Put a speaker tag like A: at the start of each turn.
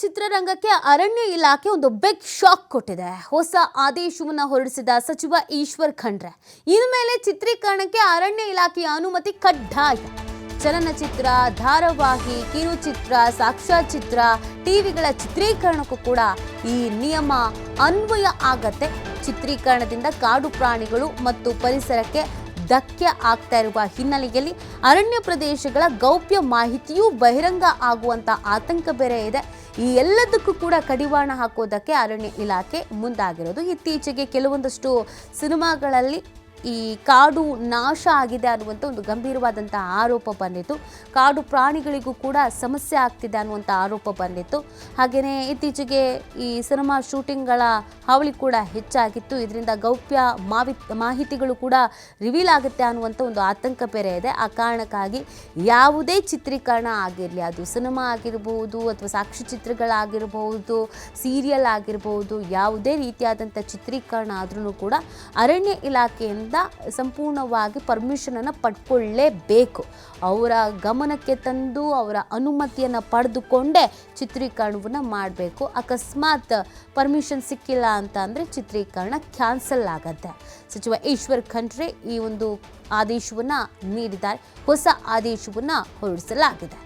A: ಚಿತ್ರರಂಗಕ್ಕೆ ಅರಣ್ಯ ಇಲಾಖೆ ಒಂದು ಬಿಗ್ ಶಾಕ್ ಕೊಟ್ಟಿದೆ. ಹೊಸ ಆದೇಶವನ್ನು ಹೊರಡಿಸಿದ ಸಚಿವ ಈಶ್ವರ್ ಖಂಡ್ರೆ ಇನ್ಮೇಲೆ ಚಿತ್ರೀಕರಣಕ್ಕೆ ಅರಣ್ಯ ಇಲಾಖೆಯ ಅನುಮತಿ ಕಡ್ಡಾಯ. ಚಲನಚಿತ್ರ, ಧಾರಾವಾಹಿ, ಕಿರುಚಿತ್ರ, ಸಾಕ್ಷ್ಯಚಿತ್ರ, ಟಿವಿಗಳ ಚಿತ್ರೀಕರಣಕ್ಕೂ ಕೂಡ ಈ ನಿಯಮ ಅನ್ವಯ ಆಗತ್ತೆ. ಚಿತ್ರೀಕರಣದಿಂದ ಕಾಡು ಪ್ರಾಣಿಗಳು ಮತ್ತು ಪರಿಸರಕ್ಕೆ ಧಕ್ಕೆ ಆಗ್ತಾ ಇರುವ ಹಿನ್ನೆಲೆಯಲ್ಲಿ ಅರಣ್ಯ ಪ್ರದೇಶಗಳ ಗೌಪ್ಯ ಮಾಹಿತಿಯೂ ಬಹಿರಂಗ ಆಗುವಂತ ಆತಂಕ ಬೇರೆ ಇದೆ. ಈ ಎಲ್ಲದಕ್ಕೂ ಕೂಡ ಕಡಿವಾಣ ಹಾಕೋದಕ್ಕೆ ಅರಣ್ಯ ಇಲಾಖೆ ಮುಂದಾಗಿರೋದು. ಇತ್ತೀಚೆಗೆ ಕೆಲವೊಂದಷ್ಟು ಸಿನಿಮಾಗಳಲ್ಲಿ ಈ ಕಾಡು ನಾಶ ಆಗಿದೆ ಅನ್ನುವಂಥ ಒಂದು ಗಂಭೀರವಾದಂಥ ಆರೋಪ ಬಂದಿತ್ತು. ಕಾಡು ಪ್ರಾಣಿಗಳಿಗೂ ಕೂಡ ಸಮಸ್ಯೆ ಆಗ್ತಿದೆ ಅನ್ನುವಂಥ ಆರೋಪ ಬಂದಿತ್ತು. ಹಾಗೆಯೇ ಇತ್ತೀಚೆಗೆ ಈ ಸಿನಿಮಾ ಶೂಟಿಂಗ್ಗಳ ಹಾವಳಿ ಕೂಡ ಹೆಚ್ಚಾಗಿತ್ತು. ಇದರಿಂದ ಗೌಪ್ಯ ಮಾಹಿತಿಗಳು ಕೂಡ ರಿವೀಲ್ ಆಗುತ್ತೆ ಅನ್ನುವಂಥ ಒಂದು ಆತಂಕ ಬೇರೆ ಇದೆ. ಆ ಕಾರಣಕ್ಕಾಗಿ ಯಾವುದೇ ಚಿತ್ರೀಕರಣ ಆಗಿರಲಿ, ಅದು ಸಿನಿಮಾ ಆಗಿರ್ಬೋದು ಅಥವಾ ಸಾಕ್ಷ್ಯಚಿತ್ರಗಳಾಗಿರ್ಬೋದು, ಸೀರಿಯಲ್ ಆಗಿರ್ಬೋದು, ಯಾವುದೇ ರೀತಿಯಾದಂಥ ಚಿತ್ರೀಕರಣ ಆದ್ರೂ ಕೂಡ ಅರಣ್ಯ ಇಲಾಖೆಯಿಂದ ಸಂಪೂರ್ಣವಾಗಿ ಪರ್ಮಿಷನ್ ಅನ್ನು ಪಡ್ಕೊಳ್ಳೇಬೇಕು. ಅವರ ಗಮನಕ್ಕೆ ತಂದು ಅವರ ಅನುಮತಿಯನ್ನು ಪಡೆದುಕೊಂಡೇ ಚಿತ್ರೀಕರಣವನ್ನು ಮಾಡಬೇಕು. ಅಕಸ್ಮಾತ್ ಪರ್ಮಿಷನ್ ಸಿಕ್ಕಿಲ್ಲ ಅಂತ ಅಂದರೆ ಚಿತ್ರೀಕರಣ ಕ್ಯಾನ್ಸಲ್ ಆಗುತ್ತೆ. ಸಚಿವ ಈಶ್ವರ್ ಖಂಡ್ರೆ ಈ ಒಂದು ಆದೇಶವನ್ನು ನೀಡಿದ್ದಾರೆ. ಹೊಸ ಆದೇಶವನ್ನು ಹೊರಡಿಸಲಾಗಿದೆ.